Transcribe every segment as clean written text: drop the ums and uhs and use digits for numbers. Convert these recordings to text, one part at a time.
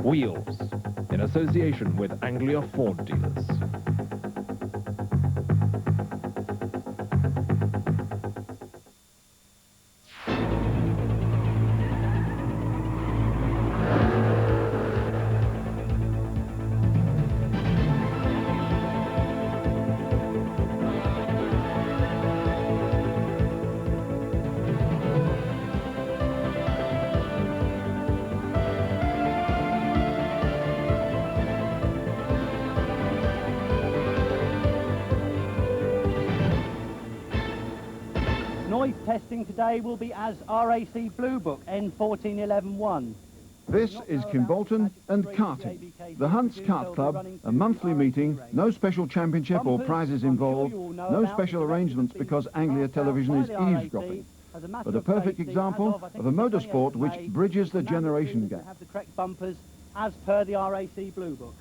Wheels, in association with Anglia Ford dealers. Noise testing today will be as RAC Blue Book N14111. This is Kimbolton and Karting, the Hunts Kart Club, a monthly meeting, no special championship or prizes involved, no special arrangements because Anglia Television is eavesdropping, but a perfect example of a motorsport which bridges the generation gap. Have the correct bumpers as per the RAC Blue Book.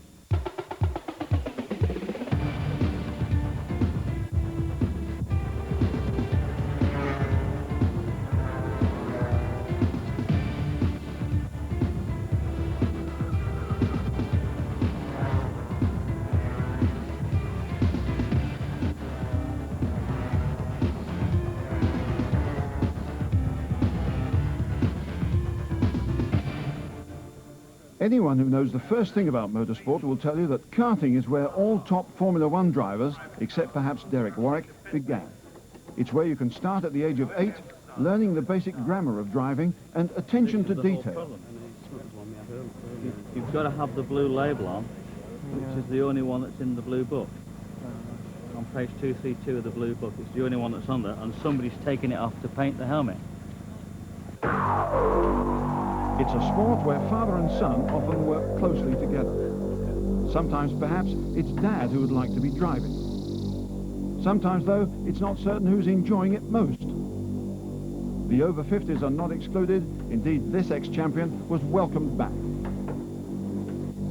Anyone who knows the first thing about motorsport will tell you that karting is where all top Formula One drivers, except perhaps Derek Warwick, began. It's where you can start at the age of 8, learning the basic grammar of driving and attention to detail. You've got to have the blue label on, which is the only one that's in the blue book. On page 232 of the blue book, it's the only one that's on there, and somebody's taken it off to paint the helmet. It's a sport where father and son often work closely together. Sometimes, perhaps, it's dad who would like to be driving. Sometimes, though, it's not certain who's enjoying it most. The over 50s are not excluded. Indeed, this ex-champion was welcomed back.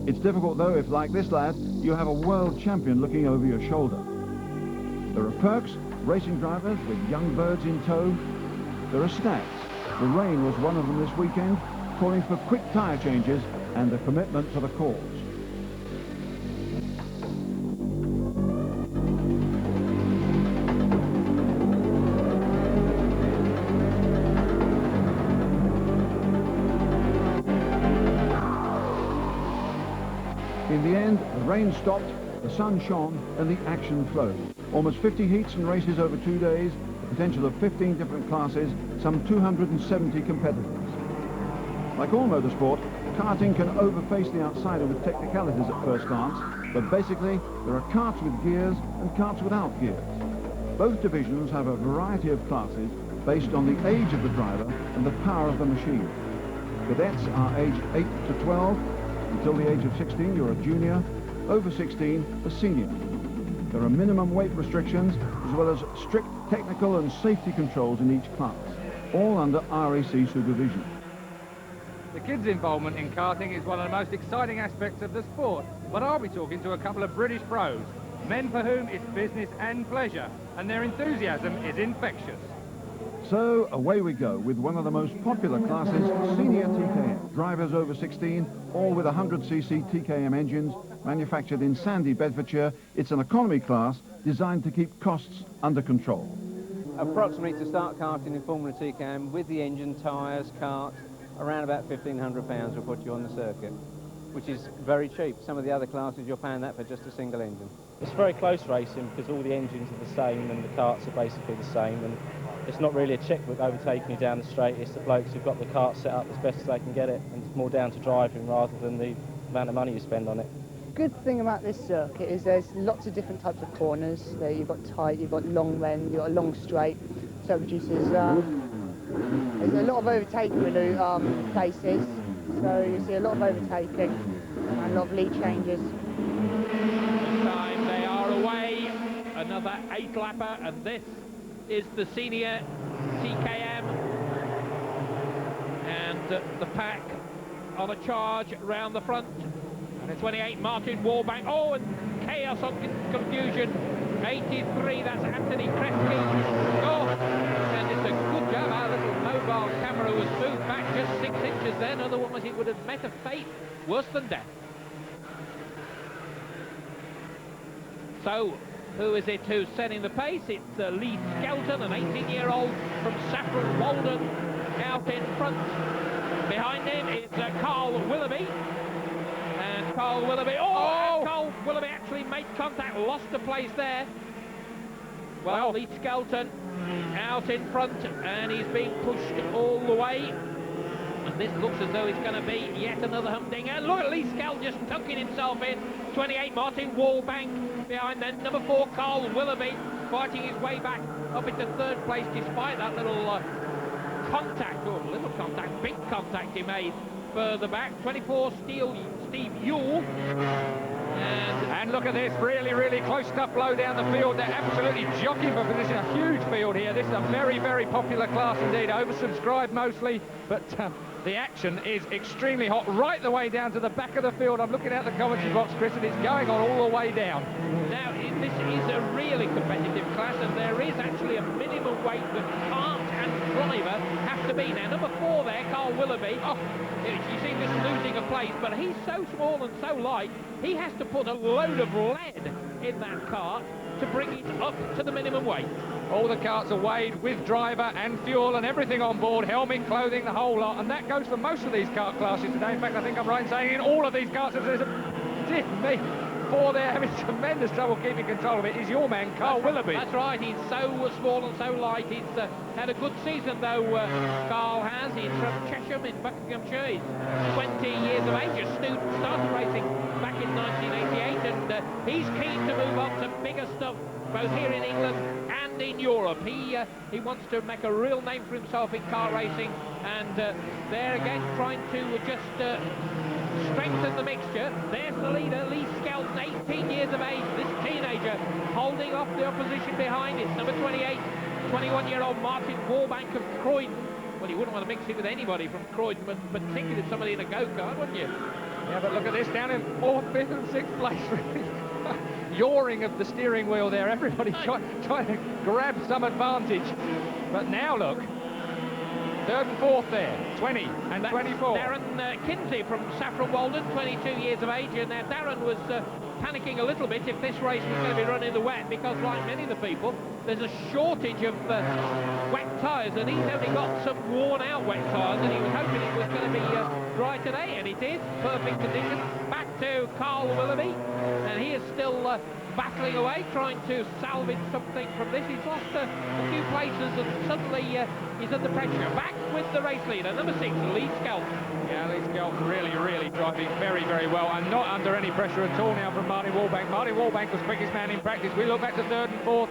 It's difficult, though, if, like this lad, you have a world champion looking over your shoulder. There are perks, racing drivers with young birds in tow. There are stats. The rain was one of them this weekend, calling for quick tyre changes and a commitment to the cause. In the end, the rain stopped, the sun shone, and the action flowed. Almost 50 heats and races over 2 days, a potential of 15 different classes, some 270 competitors. Like all motorsport, karting can overface the outsider with technicalities at first glance, but basically there are karts with gears and karts without gears. Both divisions have a variety of classes based on the age of the driver and the power of the machine. Cadets are aged 8 to 12. Until the age of 16, you're a junior. Over 16, a senior. There are minimum weight restrictions as well as strict technical and safety controls in each class, all under RAC supervision. The kids' involvement in karting is one of the most exciting aspects of the sport, but I'll be talking to a couple of British pros, men for whom it's business and pleasure, and their enthusiasm is infectious. So away we go with one of the most popular classes, senior TKM. Drivers over 16, all with 100cc TKM engines, manufactured in Sandy, Bedfordshire. It's an economy class designed to keep costs under control. Approximately to start karting in Formula TKM with the engine, tyres, kart, around about £1,500 will put you on the circuit, which is very cheap. Some of the other classes you're paying that for just a single engine. It's very close racing because all the engines are the same and the karts are basically the same, and it's not really a checkbook overtaking you down the straight. It's the blokes who've got the kart set up as best as they can get it, and it's more down to driving rather than the amount of money you spend on it. Good thing about this circuit is there's lots of different types of corners. There you've got tight, you've got long bend, you've got a long straight, so it reduces there's a lot of overtaking places, so you see a lot of overtaking and a lot of lead changes. This time they are away, another 8-lapper, and this is the senior TKM, and the pack on a charge round the front, and it's 28 Martin Warbank, oh, and chaos on confusion, 83, that's Anthony Kresge, oh, and it's a good job, our little mobile camera was moved back just 6 inches then, otherwise it would have met a fate. worse than death. So, who is it who's setting the pace? It's Lee Skelton, an 18-year-old from Saffron Walden, out in front. Behind him is Carl Willoughby. And Carl Willoughby, and Carl Willoughby actually made contact, lost the place there. Well, Lee Skelton out in front, and he's being pushed all the way. And this looks as though it's going to be yet another humdinger. Look at Lee Skelton just tucking himself in. 28, Martin Wallbank behind then. Number 4, Carl Willoughby, fighting his way back up into 3rd place despite that little contact, or little contact, big contact he made further back. 24, Steve Yule. And look at this, really, really close stuff low down the field. They're absolutely jockeying for position. A huge field here. This is a very, very popular class indeed. Oversubscribed mostly, but the action is extremely hot right the way down to the back of the field. I'm looking at the commentary box, Chris, and it's going on all the way down. Now, this is a really competitive class, and there is actually a minimum weight that cart and driver have to be. Now, number 4 there, Carl Willoughby. You see just losing a place, but he's so small and so light, he has to put a load of lead in that cart to bring it up to the minimum weight. All the carts are weighed with driver and fuel and everything on board, helmet, clothing, the whole lot, and that goes for most of these kart classes today. In fact, I think I'm right in saying in all of these carts, there's a, dear me, 4 there having tremendous trouble keeping control of it is your man, Carl Willoughby. That's right, he's so small and so light. He's had a good season though, Carl has. He's from Chesham in Buckinghamshire. He's 20 years of age, a student, started racing back in 1988, and he's keen to move up to bigger stuff, both here in England and in Europe. He wants to make a real name for himself in car racing, and there again trying to just strengthen the mixture. There's the leader, Lee Skelton, 18 years of age, this teenager, holding off the opposition behind. It's number 28, 21-year-old Martin Wallbank of Croydon. Well, you wouldn't want to mix it with anybody from Croydon, but particularly somebody in a go-kart, wouldn't you? Yeah, but look at this, down in 4th, 5th and 6th place, really. Yawing of the steering wheel there, everybody trying to grab some advantage. But now look, 3rd and 4th there, 20 and 24. Darren Kinsey from Saffron Walden, 22 years of age, and now Darren was panicking a little bit if this race was going to be run in the wet, because like many of the people, there's a shortage of wet tyres, and he's only got some worn-out wet tyres, and he was hoping it was going to be dry today, and it is. Perfect condition. Back to Carl Willoughby, and he is still battling away, trying to salvage something from this. He's lost a few places, and suddenly he's under pressure. Back with the race leader, number 6, Lee Skelton. Yeah, Lee Skelton really, really driving very, very well, and not under any pressure at all now from Martin Wallbank. Martin Wallbank was quickest man in practice. We look back to 3rd and 4th.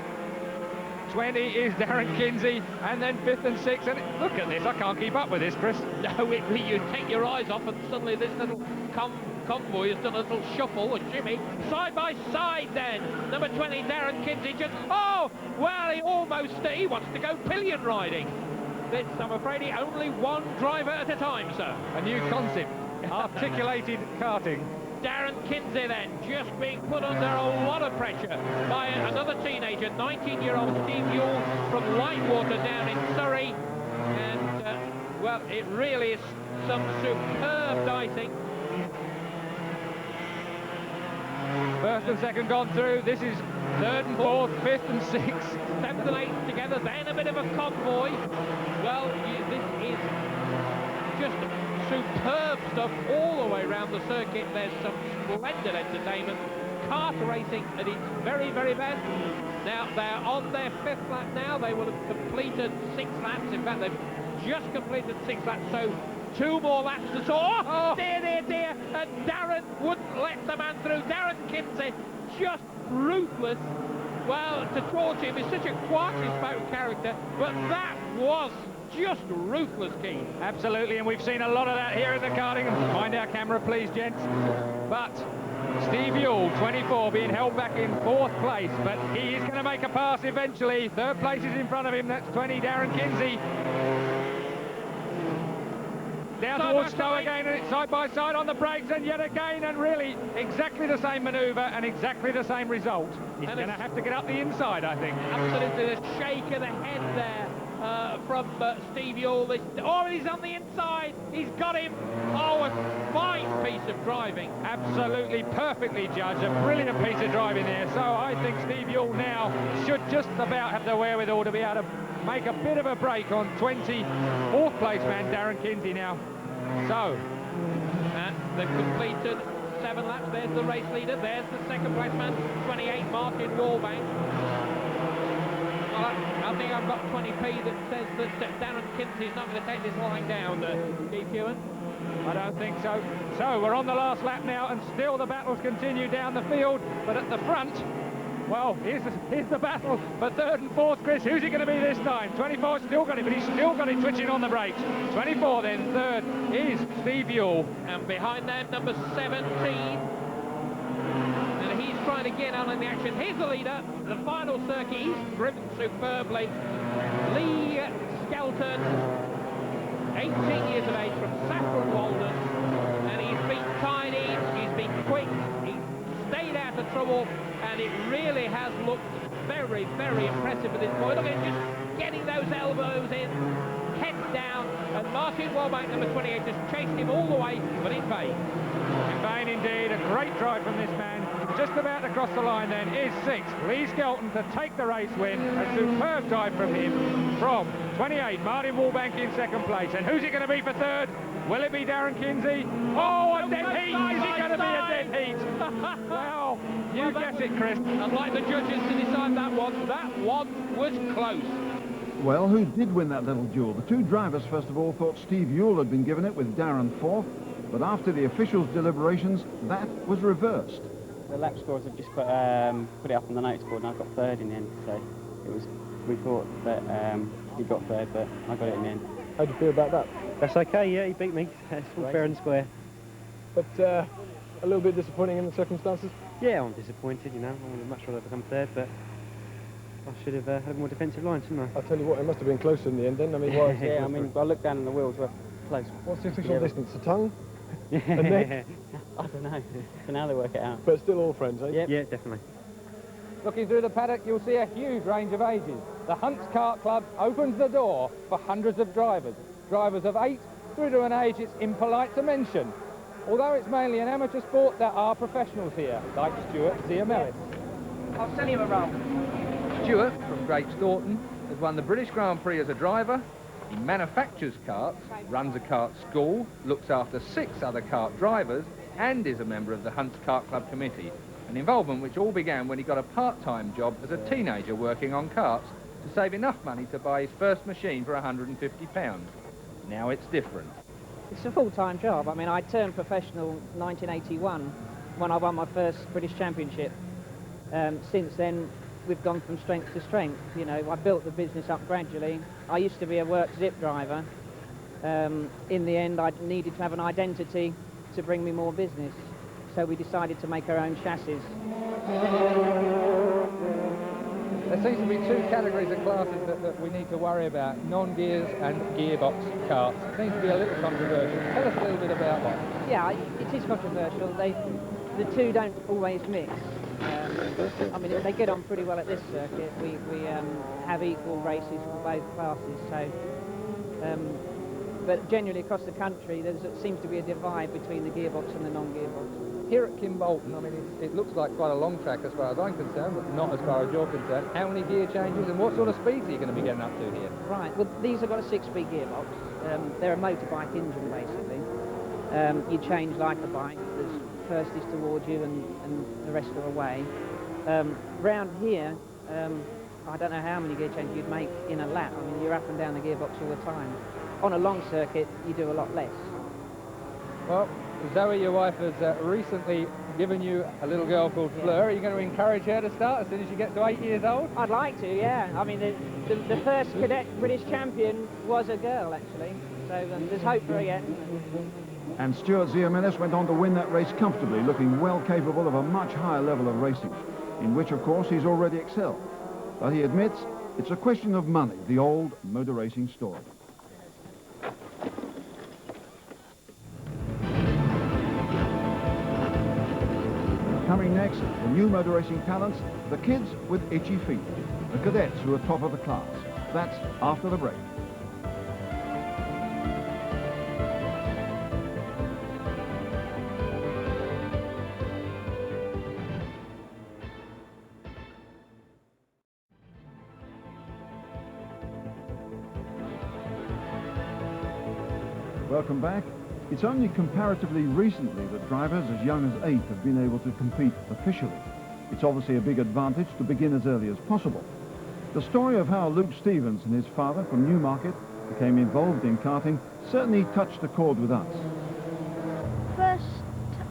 20 is Darren Kinsey, and then 5th and 6th, and look at this, I can't keep up with this, Chris. No, you take your eyes off, and suddenly this little convoy has done a little shuffle, a shimmy, side by side then. Number 20, Darren Kinsey, just, well, he wants to go pillion riding. This, I'm afraid, only one driver at a time, sir. A new concept, articulated karting. Darren Kinsey then, just being put under a lot of pressure by another teenager, 19-year-old Steve Yule from Lightwater down in Surrey. And, well, it really is some superb dicing. 1st and 2nd gone through. This is 3rd and 4th, 5th and 6th. 7th and 8th together, then a bit of a convoy. Well, this is just superb stuff all the way around the circuit. There's some splendid entertainment. Kart racing at its very, very best. Now, they're on their 5th lap now. They will have completed 6 laps. In fact, they've just completed 6 laps, so 2 more laps to sort. Oh, dear, dear, dear. And Darren wouldn't let the man through. Darren Kinsey, just ruthless. Well, to torch him is such a quietly spoken character, but that was just ruthless, Keith. Absolutely, and we've seen a lot of that here in the karting. Find our camera, please, gents. But Steve Yule, 24, being held back in 4th place, but he is going to make a pass eventually. 3rd place is in front of him. That's 20, Darren Kinsey. Down towards Stowe again, and it's side by side on the brakes, and yet again, and really exactly the same manoeuvre and exactly the same result. He's going to have to get up the inside, I think. Absolutely, the shake of the head there from Steve Yule. Oh, he's on the inside. He's got him. Oh, a fine piece of driving. Absolutely perfectly judged, a brilliant piece of driving there. So I think Steve Yule now should just about have the wherewithal to be able to make a bit of a break on 24th place man Darren Kinsey now. So, and they've completed 7 laps. There's the race leader. There's the second place man, 28, Martin Wallbank. Well, I think I've got 20p that says that Darren Kinsey's not going to take this line down, Keith Ewan. I don't think so. So we're on the last lap now, and still the battles continue down the field. But at the front, well, here's the battle for 3rd and 4th, Chris. Who's it going to be this time? 24 still got it, but he's still got it twitching on the brakes. 24 then, 3rd is Steve Yule. And behind them, number 17. And he's trying to get on in the action. Here's the leader. The final circuit, he's driven superbly. Lee Skelton, 18 years of age, from Saffron Walden. And he's been tidy, he's been quick, he's stayed out of trouble. And it really has looked very, very impressive at this point. Look at him just getting those elbows in, head down, and Martin Wallbank, number 28, just chased him all the way, but in vain. In vain indeed, a great drive from this man. Just about to cross the line then is 6th, Lee Skelton, to take the race win. A superb drive from him. From 28, Martin Wallbank in 2nd place. And who's it going to be for 3rd? Will it be Darren Kinsey? Oh, a dead heat! Is it going to be a dead heat? Well, you guess it, Chris. I'd like the judges to decide that one. That one was close. Well, who did win that little duel? The 2 drivers, first of all, thought Steve Yule had been given it, with Darren 4th. But after the officials' deliberations, that was reversed. The lap scores have just put it up on the notice board, and I got 3rd in the end. So we thought that he got 3rd, but I got it in the end. How do you feel about that? That's okay, yeah, he beat me. It's all fair and square. But a little bit disappointing in the circumstances? Yeah, I'm disappointed, you know. I would have much rather become 3rd, but I should have had a more defensive line, shouldn't I? I'll tell you what, it must have been closer in the end then. I mean, yeah, I mean, I looked down and the wheels were close. What's the official distance? The tongue? The neck? I don't know. So now they work it out. But still all friends, eh? Yep. Yeah, definitely. Looking through the paddock, you'll see a huge range of ages. The Hunts Kart Club opens the door for hundreds of drivers. Drivers of 8 through to an age it's impolite to mention. Although it's mainly an amateur sport, there are professionals here, like Stuart Ziamelis. I'll sell you a roll. Stuart, from Great Staunton, has won the British Grand Prix as a driver. He manufactures karts, runs a kart school, looks after 6 other kart drivers, and is a member of the Hunts Kart Club committee, an involvement which all began when he got a part-time job as a teenager working on karts to save enough money to buy his first machine for £150. Now it's different. It's a full-time job. I mean, I turned professional in 1981 when I won my first British Championship. Since then, we've gone from strength to strength. You know, I built the business up gradually. I used to be a work zip driver. In the end, I needed to have an identity to bring me more business. So we decided to make our own chassis. There seems to be 2 categories of classes that we need to worry about, non-gears and gearbox karts. It seems to be a little controversial. Tell us a little bit about that. Yeah, it is controversial. The 2 don't always mix. I mean, they get on pretty well at this circuit. We have equal races for both classes. So, but generally across the country, there seems to be a divide between the gearbox and the non-gearbox. Here at Kimbolton, I mean, it looks like quite a long track as far as I'm concerned, but not as far as you're concerned. How many gear changes and what sort of speeds are you going to be getting up to here? Right, well, these have got a 6-speed gearbox. They're a motorbike engine, basically. You change like a bike. The first is towards you and the rest are away. Round here, I don't know how many gear changes you'd make in a lap. I mean, you're up and down the gearbox all the time. On a long circuit, you do a lot less. Well, Zoe, your wife, has recently given you a little girl called Fleur. Are you going to encourage her to start as soon as she gets to 8 years old? I'd like to, yeah. I mean, the first cadet British champion was a girl, actually. So there's hope for her yet. And Stuart Ziamelis went on to win that race comfortably, looking well capable of a much higher level of racing, in which, of course, he's already excelled. But he admits it's a question of money, the old motor racing story. Coming next, the new motor racing talents, the kids with itchy feet, the cadets who are top of the class. That's after the break. Welcome back. It's only comparatively recently that drivers as young as 8 have been able to compete officially. It's obviously a big advantage to begin as early as possible. The story of how Luke Stevens and his father from Newmarket became involved in karting certainly touched a chord with us. First,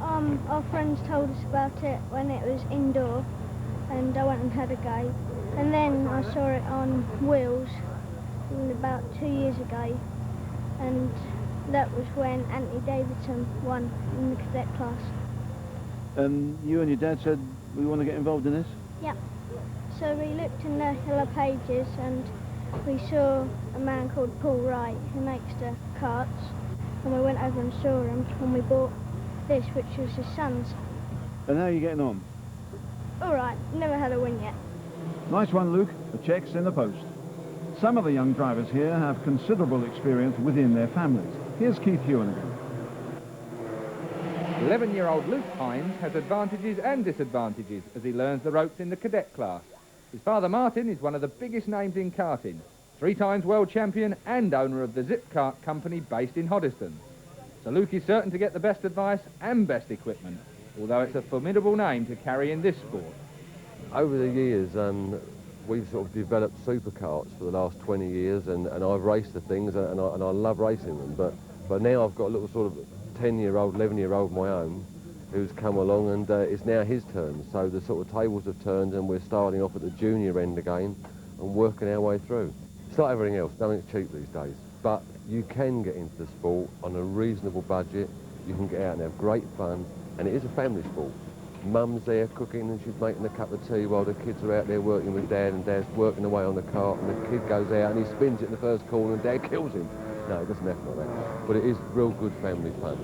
our friends told us about it when it was indoor, and I went and had a go. And then I saw it on wheels about 2 years ago, and that was when Anthony Davidson won in the cadet class. And you and your dad said, we want to get involved in this? Yep. So we looked in the Yellow Pages and we saw a man called Paul Wright who makes the karts, and we went over and saw him and we bought this, which was his son's. And how are you getting on? All right, never had a win yet. Nice one, Luke. The check's in the post. Some of the young drivers here have considerable experience within their families. Here's Keith Hewan again. 11-year-old Luke Hines has advantages and disadvantages as he learns the ropes in the cadet class. His father Martin is one of the biggest names in karting, 3 times world champion and owner of the Zip Kart company based in Hoddesdon. So Luke is certain to get the best advice and best equipment, although it's a formidable name to carry in this sport. Over the years, we've sort of developed supercarts for the last 20 years, and I've raced the things, and I love racing them. But now I've got a little sort of 10-year-old, 11-year-old of my own, who's come along, and it's now his turn. So the sort of tables have turned, and we're starting off at the junior end again and working our way through. It's like everything else, nothing's cheap these days. But you can get into the sport on a reasonable budget. You can get out and have great fun, and it is a family sport. Mum's there cooking and she's making a cup of tea while the kids are out there working with Dad, and Dad's working away on the cart, and the kid goes out and he spins it in the first corner and Dad kills him. No, it doesn't happen like that. But it is real good family fun.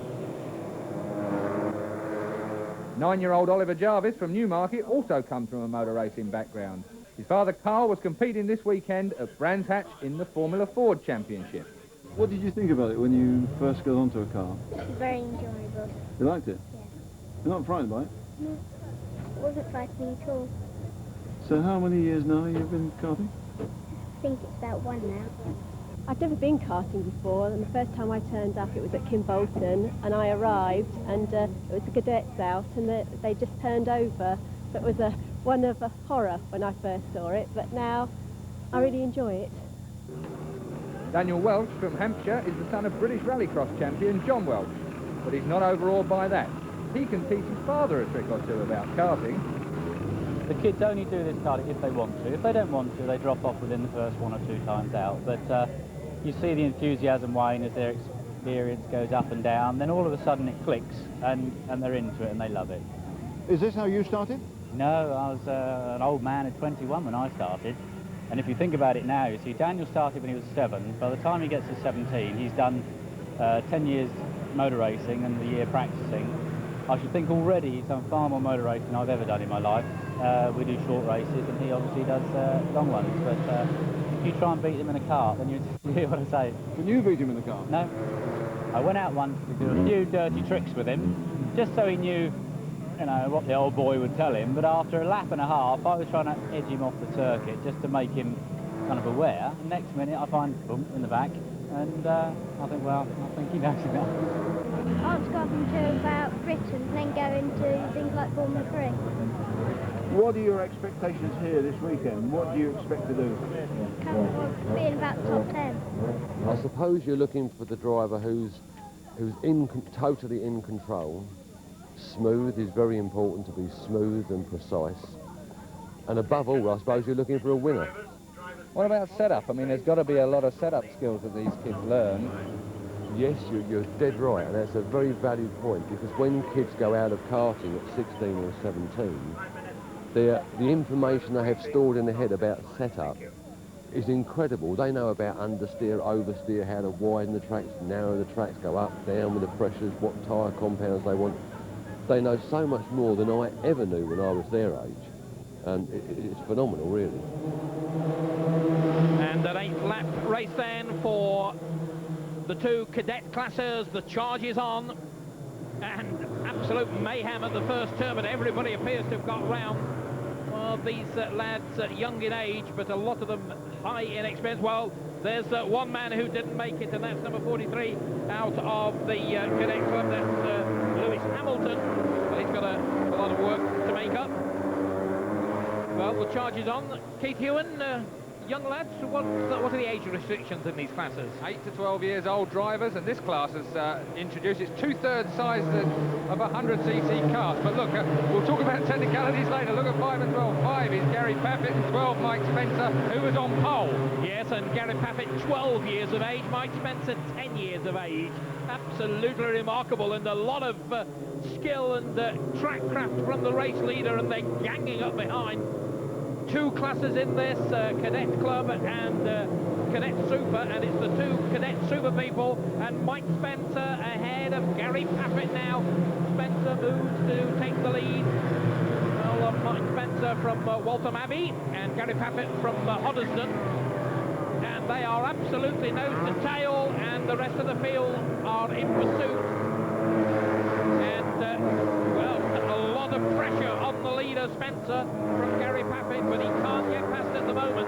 9-year-old Oliver Jarvis from Newmarket also comes from a motor racing background. His father Carl was competing this weekend at Brands Hatch in the Formula Ford Championship. What did you think about it when you first got onto a car? Very enjoyable. You liked it? Yeah. You're not frightened by it? No, it wasn't frightening at all. So how many years now you've been karting? I think it's about 1 now. I've never been karting before, and the first time I turned up it was at Kimbolton, and I arrived and it was the cadets out, and they just turned over. So it was one of a horror when I first saw it, but now I really enjoy it. Daniel Welch from Hampshire is the son of British Rallycross champion John Welch, but he's not overawed by that. He can teach his father a trick or two about karting. The kids only do this karting if they want to. If they don't want to, they drop off within the first 1 or 2 times out. But you see the enthusiasm wane as their experience goes up and down. Then all of a sudden it clicks, and they're into it and they love it. Is this how you started? No, I was an old man at 21 when I started. And if you think about it now, you see Daniel started when he was 7. By the time he gets to 17, he's done 10 years motor racing and the year practicing. I should think already he's done far more motor racing than I've ever done in my life. We do short races and he obviously does long ones, but if you try and beat him in a car, then you hear what I say. Can you beat him in the car? No. I went out once to do a few dirty tricks with him, just so he knew, you know, what the old boy would tell him, but after a lap and a half I was trying to edge him off the circuit just to make him kind of aware, and next minute I find boom in the back, and I think, well, I think he knows enough. I was going to about Britain and then go into things like Formula 3. What are your expectations here this weekend? What do you expect to do? Being about top 10. I suppose you're looking for the driver who's totally in control. Smooth is very important, to be smooth and precise. And above all, I suppose you're looking for a winner. What about setup? I mean, there's got to be a lot of setup skills that these kids learn. Yes, you're dead right, and that's a very valid point, because when kids go out of karting at 16 or 17, the information they have stored in their head about setup is incredible. They know about understeer, oversteer, how to widen the tracks, narrow the tracks, go up, down with the pressures, what tyre compounds they want. They know so much more than I ever knew when I was their age. And it's phenomenal, really. And And an 8th lap race then for the 2 cadet classes. The charge is on, and absolute mayhem at the first turn, but everybody appears to have got round. Well, these lads young in age, but a lot of them high in experience. Well, there's one man who didn't make it, and that's number 43 out of the cadet club. That's Lewis Hamilton. Well, he's got a lot of work to make up. Well, the charge is on. Keith Ewan, young lads, what are the age restrictions in these classes? 8 to 12 years old drivers, and this class has introduced, it's 2/3 size of 100cc cars. But look, we'll talk about technicalities later. Look at 5 and 12. 5 is Gary Paffett, and 12 Mike Spencer, who was on pole. Yes, and Gary Paffett 12 years of age, Mike Spencer 10 years of age. Absolutely remarkable, and a lot of skill and track craft from the race leader, and they're ganging up behind. 2 classes in this, Cadet Club and Cadet Super, and it's the 2 Cadet Super people, and Mike Spencer ahead of Gary Paffett now. Spencer moves to take the lead. Well, Mike Spencer from Waltham Abbey and Gary Paffett from Hoddesdon, and they are absolutely nose to tail, and the rest of the field are in pursuit. And, well, a lot of pressure on the leader, Spencer, from Gary Paffett, but he can't get past at the moment.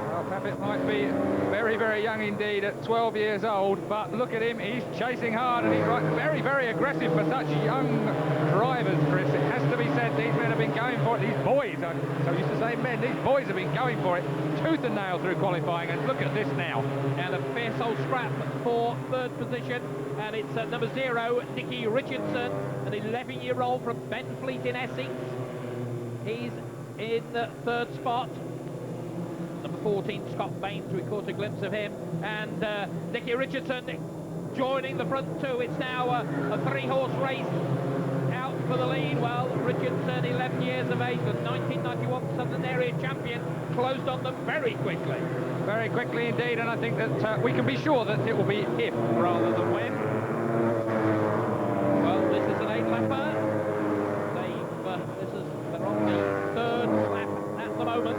Well, Paffett might be very, very young indeed at 12 years old, but look at him, he's chasing hard, and he's very, very aggressive for such young drivers, Chris. It has to be said, these men have been going for it. These boys, I'm so used to saying men, these boys have been going for it tooth and nail through qualifying, and look at this now. And a fierce old scrap for 3rd position, and it's number 0, Nicky Richardson, an 11-year-old from Benfleet in Essex. He's in 3rd spot. Number 14, Scott Baines, we caught a glimpse of him, and Nicky Richardson joining the front 2. It's now a 3-horse race out for the lead. Well, Richardson, 11 years of age, the 1991 Southern Area champion, closed on them very quickly. Very quickly indeed, and I think that we can be sure that it will be if rather than when. Well, this is an 8-lapper. They're on the 3rd lap at the moment.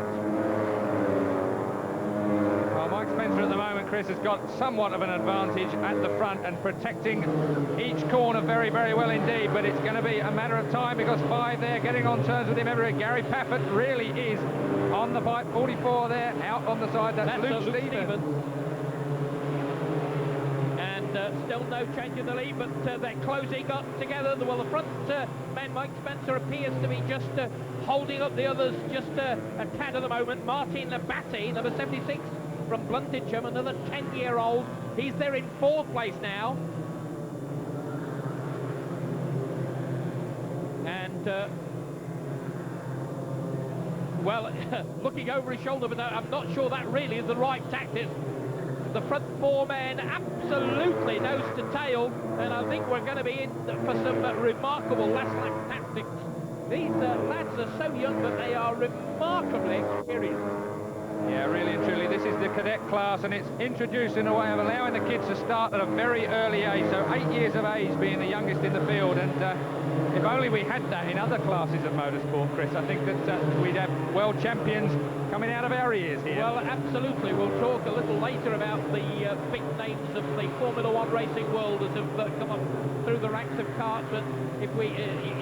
Well, Mike Spencer at the moment, Chris, has got somewhat of an advantage at the front and protecting each corner very, very well indeed, but it's going to be a matter of time because 5 there getting on terms with him everywhere. Gary Paffett really is on the bike. 44 there, out on the side. That's Luke Stevens. And still no change in the lead, but they're closing up together. Well, the front man, Mike Spencer, appears to be just holding up the others just a tad at the moment. Martin Batty, number 76 from Bluntitcham, another 10-year-old. He's there in 4th place now. And well, looking over his shoulder, but I'm not sure that really is the right tactic. The front 4 men absolutely nose to tail, and I think we're going to be in for some remarkable last lap tactics. These lads are so young, but they are remarkably experienced. Yeah, really and truly, this is the cadet class, and it's introduced in a way of allowing the kids to start at a very early age, so 8 years of age being the youngest in the field, and if only we had that in other classes of motorsport, Chris, I think that we'd have world champions coming out of our ears here. Well, absolutely. We'll talk a little later about the big names of the Formula 1 racing world that have come up through the ranks of karts, but if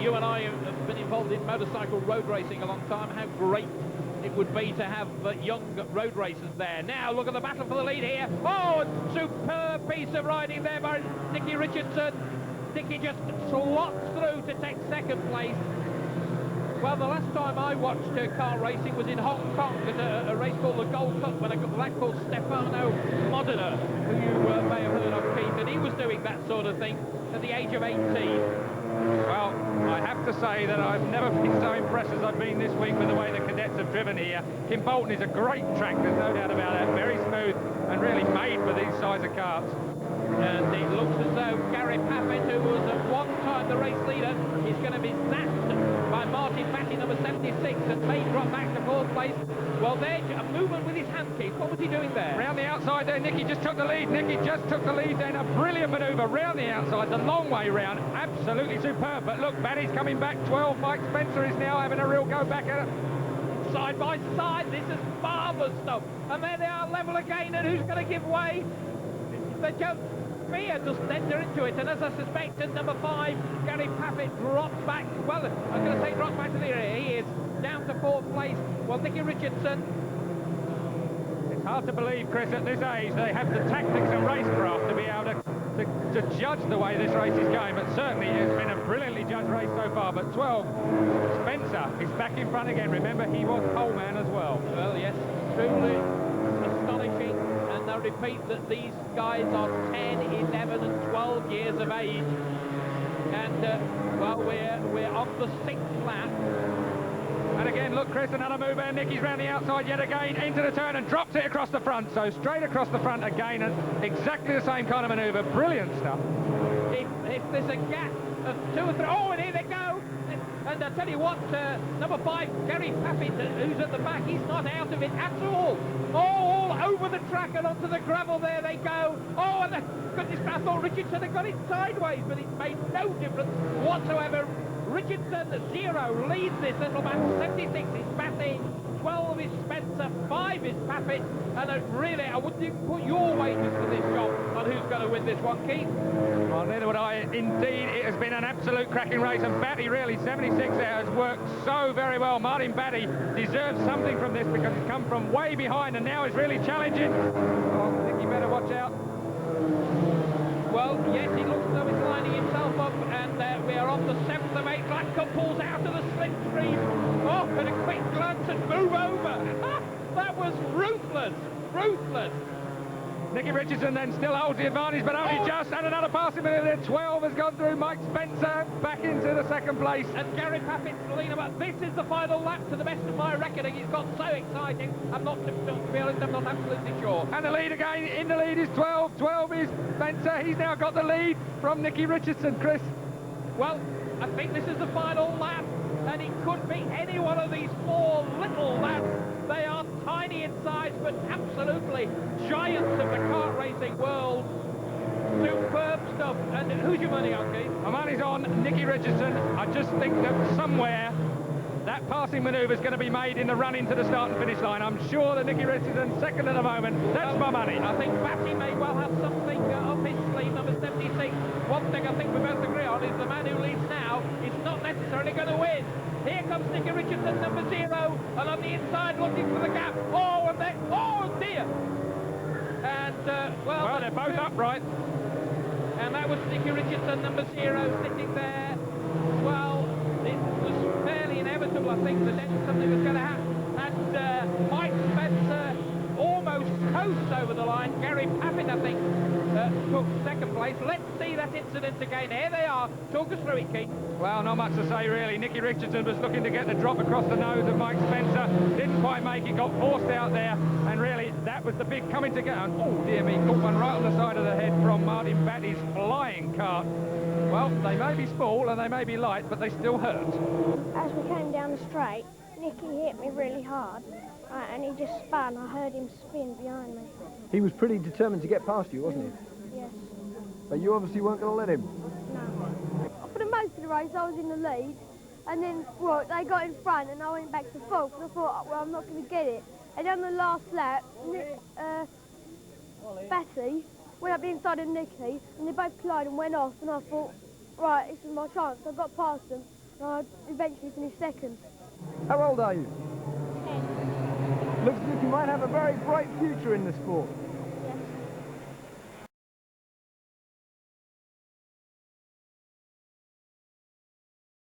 you and I have been involved in motorcycle road racing a long time, how great it would be to have young road racers there. Now, look at the battle for the lead here. Oh, superb piece of riding there by Nicky Richardson. Nicky just slots through to take 2nd place. Well, the last time I watched car racing was in Hong Kong at a race called the Gold Cup when I got a lad called Stefano Modena, who you may have heard of, Keith, and he was doing that sort of thing at the age of 18. Well, I have to say that I've never been so impressed as I've been this week with the way the cadets have driven here. Kimbolton is a great track, there's no doubt about that. Very smooth and really made for these size of karts. And it looks as though Gary Paffett, who was at one time the race leader, is going to be zapped by Martin Batty, number 76, and may drop back to 4th place. Well, there's a movement with his hand, Keith. What was he doing there? Round the outside there, Nicky just took the lead. Nicky just took the lead then. A brilliant manoeuvre round the outside, the long way round. Absolutely superb. But look, Batty's coming back. 12, Mike Spencer is now having a real go back at it. side by side. This is marvellous stuff. And there they are, level again, and who's going to give way? They don't fear, just enter into it. And as I suspected, number 5, Gary Pappett, drops back. Well, I'm going to say drops back to the area. He is down to 4th place. Well, Nicky Richardson. It's hard to believe, Chris, at this age they have the tactics and racecraft to be able to judge the way this race is going, but certainly it's been a brilliantly judged race so far. But 12, Spencer is back in front again. Remember, he was pole man as well. Well, yes, truly astonishing. And I repeat that these guys are 10, 11 and 12 years of age. And, well, we're on the 6th lap. And again, look, Chris, another move, and Nicky's round the outside yet again, into the turn and drops it across the front. So straight across the front again, and exactly the same kind of manoeuvre. Brilliant stuff. If there's a gap of 2 or 3... Oh, and here they go! And I tell you what, number 5, Gary Pappett, who's at the back, he's not out of it at all. Oh, all over the track and onto the gravel, there they go. Oh, and goodness, I thought Richardson had got it sideways, but it made no difference whatsoever. Richardson, 0, leads this little match. 76 is Batty, 12 is Spencer, 5 is Pappett, and really, I wouldn't even put your wages for this job on who's going to win this one, Keith. Well, neither would I. Indeed, it has been an absolute cracking race, and Batty really, 76 there, has worked so very well. Martin Batty deserves something from this because he's come from way behind and now is really challenging. Oh, I think you better watch out. Well, yes, he looks as though he's lining himself up, and we are on the 7th of 8. Glasgow pulls out of the slipstream. Oh, and a quick glance and move over. That was ruthless, ruthless. Nicky Richardson then still holds the advantage, but only just, and another passing minute there. 12 has gone through. Mike Spencer back into the 2nd place. And Gary Pappett's leading, but this is the final lap to the best of my reckoning. It's got so exciting. I'm not, to be honest, I'm not absolutely sure. And the lead again, in the lead is 12. 12 is Spencer. He's now got the lead from Nicky Richardson, Chris. Well, I think this is the final lap, and it could be any one of these 4 little laps. They are tiny in size, but absolutely giants of the kart racing world. Superb stuff. And who's your money on, Keith? My money's on Nicky Richardson. I just think that somewhere that passing manoeuvre is going to be made in the run into the start and finish line. I'm sure that Nicky Richardson's 2nd at the moment. That's my money. I think Batty may well have something up his sleeve, number 76. One thing I think we both agree on is the man who leads now is not necessarily going to win. Here comes Nicky Richardson, number 0, and on the inside looking for the gap. Oh, and then, oh dear! And, well, they're both upright. And that was Nicky Richardson, number 0, sitting there. Well, it was fairly inevitable, I think, that something was going to happen. And Mike Spencer almost coasts over the line. Gary Pappett, I think, took 2nd place. Let's see that incident again. Here they are. Talk us through it, Keith. Well, not much to say, really. Nicky Richardson was looking to get the drop across the nose of Mike Spencer. Didn't quite make it, got forced out there. And really, that was the big coming together. And, oh, dear me, caught one right on the side of the head from Martin Batty's flying kart. Well, they may be small and they may be light, but they still hurt. As we came down the straight, Nicky hit me really hard, and he just spun. I heard him spin behind me. He was pretty determined to get past you, wasn't he? Yes. But you obviously weren't going to let him. No. For the most of the race, I was in the lead, and then, well, they got in front, and I went back to 4th, and I thought, well, I'm not going to get it. And on the last lap, Batty went up the inside of Nicky, and they both collided and went off, and I thought, right, this is my chance. I got past them, and I eventually finished 2nd. How old are you? 10. Looks as if you might have a very bright future in the sport.